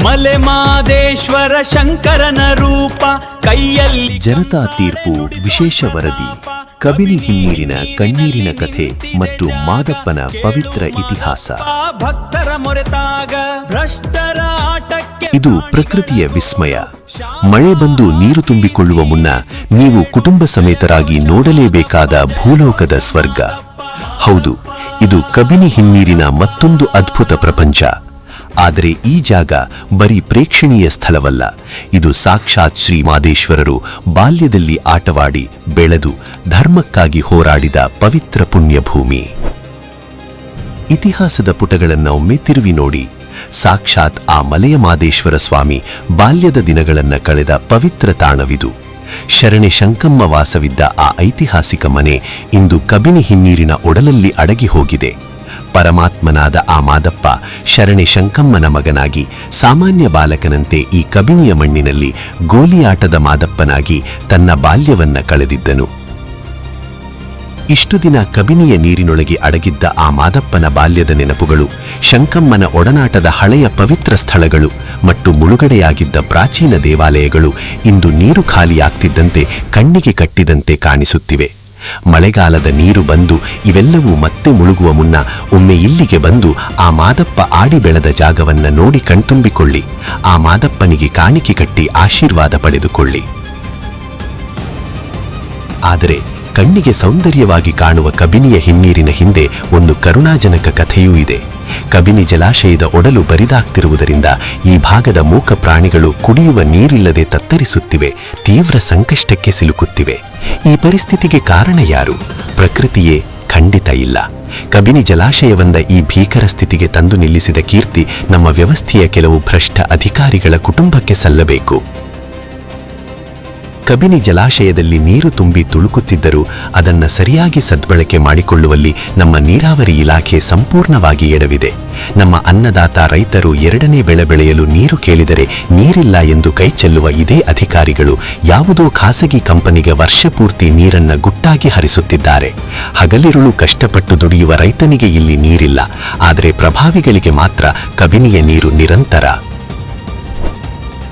ಮಲೆಮಾದೇಶ್ವರ ಶಂಕರನ ರೂಪ ಕೈಯಲ್ಲಿ. ಜನತಾ ತೀರ್ಪು ವಿಶೇಷ ವರದಿ, ಕಬಿನಿ ಹಿನ್ನೀರಿನ ಕಣ್ಣೀರಿನ ಕಥೆ ಮತ್ತು ಮಾದಪ್ಪನ ಪವಿತ್ರ ಇತಿಹಾಸ. ಭಕ್ತರ ಮೊರೆತಾಗ ಭ್ರಷ್ಟರ ಆಟಕ್ಕೆ. ಇದು ಪ್ರಕೃತಿಯ ವಿಸ್ಮಯ. ಮಳೆ ಬಂದು ನೀರು ತುಂಬಿಕೊಳ್ಳುವ ಮುನ್ನ ನೀವು ಕುಟುಂಬ ಸಮೇತರಾಗಿ ನೋಡಲೇಬೇಕಾದ ಭೂಲೋಕದ ಸ್ವರ್ಗ. ಹೌದು, ಇದು ಕಬಿನಿ ಹಿನ್ನೀರಿನ ಮತ್ತೊಂದು ಅದ್ಭುತ ಪ್ರಪಂಚ. ಆದರೆ ಈ ಜಾಗ ಬರೀ ಪ್ರೇಕ್ಷಣೀಯ ಸ್ಥಳವಲ್ಲ, ಇದು ಸಾಕ್ಷಾತ್ ಶ್ರೀ ಮಾದೇಶ್ವರರು ಬಾಲ್ಯದಲ್ಲಿ ಆಟವಾಡಿ ಬೆಳೆದು ಧರ್ಮಕ್ಕಾಗಿ ಹೋರಾಡಿದ ಪವಿತ್ರ ಪುಣ್ಯಭೂಮಿ. ಇತಿಹಾಸದ ಪುಟಗಳನ್ನೊಮ್ಮೆ ತಿರುವಿ ನೋಡಿ. ಸಾಕ್ಷಾತ್ ಆ ಮಲೆಯ ಮಾದೇಶ್ವರ ಸ್ವಾಮಿ ಬಾಲ್ಯದ ದಿನಗಳನ್ನ ಕಳೆದ ಪವಿತ್ರ ತಾಣವಿದು. ಶರಣೆ ಶಂಕಮ್ಮ ವಾಸವಿದ್ದ ಆ ಐತಿಹಾಸಿಕ ಮನೆ ಇಂದು ಕಬಿನಿ ಹಿನ್ನೀರಿನ ಒಡಲಲ್ಲಿ ಅಡಗಿ ಹೋಗಿದೆ. ಪರಮಾತ್ಮನಾದ ಆ ಮಾದಪ್ಪ ಶರಣೆ ಶಂಕಮ್ಮನ ಮಗನಾಗಿ ಸಾಮಾನ್ಯ ಬಾಲಕನಂತೆ ಈ ಕಬಿನಿಯ ಮಣ್ಣಿನಲ್ಲಿ ಗೋಲಿಯಾಟದ ಮಾದಪ್ಪನಾಗಿ ತನ್ನ ಬಾಲ್ಯವನ್ನ ಕಳೆದಿದ್ದನು. ಇಷ್ಟು ದಿನ ಕಬಿನಿಯ ನೀರಿನೊಳಗೆ ಅಡಗಿದ್ದ ಆ ಮಾದಪ್ಪನ ಬಾಲ್ಯದ ನೆನಪುಗಳು, ಶಂಕಮ್ಮನ ಒಡನಾಟದ ಹಳೆಯ ಪವಿತ್ರ ಸ್ಥಳಗಳು ಮತ್ತು ಮುಳುಗಡೆಯಾಗಿದ್ದ ಪ್ರಾಚೀನ ದೇವಾಲಯಗಳು ಇಂದು ನೀರು ಖಾಲಿಯಾಗ್ತಿದ್ದಂತೆ ಕಣ್ಣಿಗೆ ಕಟ್ಟಿದಂತೆ ಕಾಣಿಸುತ್ತಿವೆ. ಮಳೆಗಾಲದ ನೀರು ಬಂದು ಇವೆಲ್ಲವೂ ಮತ್ತೆ ಮುಳುಗುವ ಮುನ್ನ ಒಮ್ಮೆ ಇಲ್ಲಿಗೆ ಬಂದು ಆ ಮಾದಪ್ಪ ಆಡಿ ಬೆಳೆದ ಜಾಗವನ್ನ ನೋಡಿ ಕಣ್ತುಂಬಿಕೊಳ್ಳಿ. ಆ ಮಾದಪ್ಪನಿಗೆ ಕಾಣಿಕೆ ಕಟ್ಟಿ ಆಶೀರ್ವಾದ ಪಡೆದುಕೊಳ್ಳಿ. ಆದರೆ ಕಣ್ಣಿಗೆ ಸೌಂದರ್ಯವಾಗಿ ಕಾಣುವ ಕಬಿನಿಯ ಹಿನ್ನೀರಿನ ಹಿಂದೆ ಒಂದು ಕರುಣಾಜನಕ ಕಥೆಯೂ ಇದೆ. ಕಬಿನಿ ಜಲಾಶಯದ ಒಡಲು ಬರಿದಾಗ್ತಿರುವುದರಿಂದ ಈ ಭಾಗದ ಮೂಕ ಪ್ರಾಣಿಗಳು ಕುಡಿಯುವ ನೀರಿಲ್ಲದೆ ತತ್ತರಿಸುತ್ತಿವೆ, ತೀವ್ರ ಸಂಕಷ್ಟಕ್ಕೆ ಸಿಲುಕುತ್ತಿವೆ. ಈ ಪರಿಸ್ಥಿತಿಗೆ ಕಾರಣ ಯಾರು? ಪ್ರಕೃತಿಯೇ? ಖಂಡಿತ ಇಲ್ಲ. ಕಬಿನಿ ಜಲಾಶಯವನ್ನ ಈ ಭೀಕರ ಸ್ಥಿತಿಗೆ ತಂದು ನಿಲ್ಲಿಸಿದ ಕೀರ್ತಿ ನಮ್ಮ ವ್ಯವಸ್ಥೆಯ ಕೆಲವು ಭ್ರಷ್ಟ ಅಧಿಕಾರಿಗಳ ಕುಟುಂಬಕ್ಕೆ ಸಲ್ಲಬೇಕು. ಕಬಿನಿ ಜಲಾಶಯದಲ್ಲಿ ನೀರು ತುಂಬಿ ತುಳುಕುತ್ತಿದ್ದರೂ ಅದನ್ನ ಸರಿಯಾಗಿ ಸದ್ಬಳಕೆ ಮಾಡಿಕೊಳ್ಳುವಲ್ಲಿ ನಮ್ಮ ನೀರಾವರಿ ಇಲಾಖೆ ಸಂಪೂರ್ಣವಾಗಿ ಎಡವಿದೆ. ನಮ್ಮ ಅನ್ನದಾತ ರೈತರು ಎರಡನೇ ಬೆಳೆ ಬೆಳೆಯಲು ನೀರು ಕೇಳಿದರೆ ನೀರಿಲ್ಲ ಎಂದು ಕೈಚೆಲ್ಲುವ ಇದೇ ಅಧಿಕಾರಿಗಳು ಯಾವುದೋ ಖಾಸಗಿ ಕಂಪನಿಗೆ ವರ್ಷಪೂರ್ತಿ ನೀರನ್ನ ಗುಟ್ಟಾಗಿ ಹರಿಸುತ್ತಿದ್ದಾರೆ. ಹಗಲಿರುಳು ಕಷ್ಟಪಟ್ಟು ದುಡಿಯುವ ರೈತನಿಗೆ ಇಲ್ಲಿ ನೀರಿಲ್ಲ, ಆದರೆ ಪ್ರಭಾವಿಗಳಿಗೆ ಮಾತ್ರ ಕಬಿನಿಯ ನೀರು ನಿರಂತರ.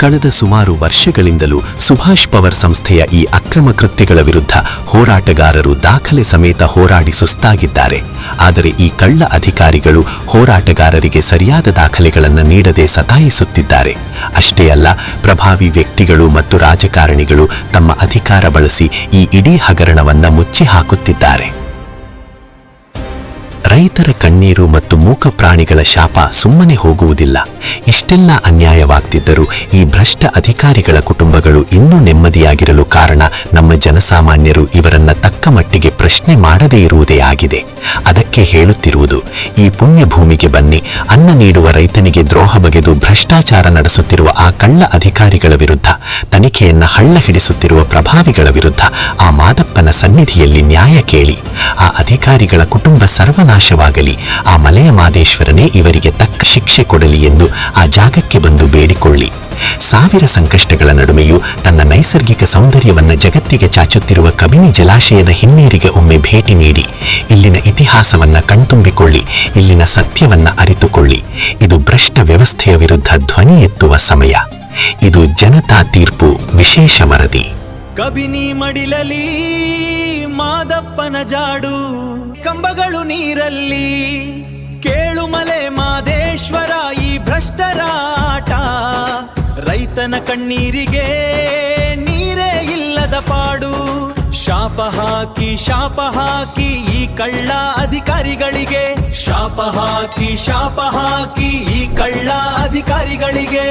ಕಳೆದ ಸುಮಾರು ವರ್ಷಗಳಿಂದಲೂ ಸುಭಾಷ್ ಪವರ್ ಸಂಸ್ಥೆಯ ಈ ಅಕ್ರಮ ಕೃತ್ಯಗಳ ವಿರುದ್ಧ ಹೋರಾಟಗಾರರು ದಾಖಲೆ ಸಮೇತ ಹೋರಾಡಿ ಸುಸ್ತಾಗಿದ್ದಾರೆ. ಆದರೆ ಈ ಕಳ್ಳ ಅಧಿಕಾರಿಗಳು ಹೋರಾಟಗಾರರಿಗೆ ಸರಿಯಾದ ದಾಖಲೆಗಳನ್ನು ನೀಡದೆ ಸತಾಯಿಸುತ್ತಿದ್ದಾರೆ. ಅಷ್ಟೇ ಅಲ್ಲ, ಪ್ರಭಾವಿ ವ್ಯಕ್ತಿಗಳು ಮತ್ತು ರಾಜಕಾರಣಿಗಳು ತಮ್ಮ ಅಧಿಕಾರ ಬಳಸಿ ಈ ಇಡೀ ಹಗರಣವನ್ನ ಮುಚ್ಚಿ ಹಾಕುತ್ತಿದ್ದಾರೆ. ರೈತರ ಕಣ್ಣೀರು ಮತ್ತು ಮೂಕ ಪ್ರಾಣಿಗಳ ಶಾಪ ಸುಮ್ಮನೆ ಹೋಗುವುದಿಲ್ಲ. ಇಷ್ಟೆಲ್ಲ ಅನ್ಯಾಯವಾಗ್ತಿದ್ದರೂ ಈ ಭ್ರಷ್ಟ ಅಧಿಕಾರಿಗಳ ಕುಟುಂಬಗಳು ಇನ್ನೂ ನೆಮ್ಮದಿಯಾಗಿರಲು ಕಾರಣ ನಮ್ಮ ಜನಸಾಮಾನ್ಯರು ಇವರನ್ನ ತಕ್ಕ ಮಟ್ಟಿಗೆ ಪ್ರಶ್ನೆ ಮಾಡದೇ ಇರುವುದೇ ಆಗಿದೆ. ಅದಕ್ಕೆ ಹೇಳುತ್ತಿರುವುದು, ಈ ಪುಣ್ಯ ಭೂಮಿಗೆ ಬನ್ನಿ, ಅನ್ನ ನೀಡುವ ರೈತನಿಗೆ ದ್ರೋಹ ಬಗೆದು ಭ್ರಷ್ಟಾಚಾರ ನಡೆಸುತ್ತಿರುವ ಆ ಕಳ್ಳ ಅಧಿಕಾರಿಗಳ ವಿರುದ್ಧ, ತನಿಖೆಯನ್ನ ಹಳ್ಳ ಹಿಡಿಸುತ್ತಿರುವ ಪ್ರಭಾವಿಗಳ ವಿರುದ್ಧ ಆ ಮಾದಪ್ಪನ ಸನ್ನಿಧಿಯಲ್ಲಿ ನ್ಯಾಯ ಕೇಳಿ. ಆ ಅಧಿಕಾರಿಗಳ ಕುಟುಂಬ ಸರ್ವನಾಶವಾಗಲಿ, ಆ ಮಲೆಯ ಮಾದೇಶ್ವರನೇ ಇವರಿಗೆ ತಕ್ಕ ಶಿಕ್ಷೆ ಕೊಡಲಿ ಎಂದು ಆ ಜಾಗಕ್ಕೆ ಬಂದು ಬೇಡಿಕೊಳ್ಳಿ. ಸಾವಿರ ಸಂಕಷ್ಟಗಳ ನಡುವೆಯೂ ತನ್ನ ನೈಸರ್ಗಿಕ ಸೌಂದರ್ಯವನ್ನ ಜಗತ್ತಿಗೆ ಚಾಚುತ್ತಿರುವ ಕಬಿನಿ ಜಲಾಶಯದ ಹಿನ್ನೀರಿಗೆ ಒಮ್ಮೆ ಭೇಟಿ ನೀಡಿ. ಇಲ್ಲಿನ ಇತಿಹಾಸವನ್ನ ಕಣ್ತುಂಬಿಕೊಳ್ಳಿ, ಇಲ್ಲಿನ ಸತ್ಯವನ್ನ ಅರಿತುಕೊಳ್ಳಿ. ಇದು ಭ್ರಷ್ಟ ವ್ಯವಸ್ಥೆಯ ವಿರುದ್ಧ ಧ್ವನಿ ಎತ್ತುವ ಸಮಯ. ಇದು ಜನತಾ ತೀರ್ಪು ವಿಶೇಷ ವರದಿ. ಕಬಿನಿ ಮಡಿಲಲಿ ಮಾದಪ್ಪನ ಜಾಡು, ಕಂಬಗಳು ನೀರಲ್ಲಿ, ಕೇಳು ಮಲೆ ಮಾದೇಶ್ವರ ಈ ಭ್ರಷ್ಟರ ಆಟ. ರೈತನ ಕಣ್ಣೀರಿಗೆ ನೀರೇ ಇಲ್ಲದ ಪಾಡು. ಶಾಪ ಹಾಕಿ ಶಾಪ ಹಾಕಿ ಈ ಕಳ್ಳ ಅಧಿಕಾರಿಗಳಿಗೆ, ಶಾಪ ಹಾಕಿ ಶಾಪ ಹಾಕಿ ಈ ಕಳ್ಳ ಅಧಿಕಾರಿಗಳಿಗೆ.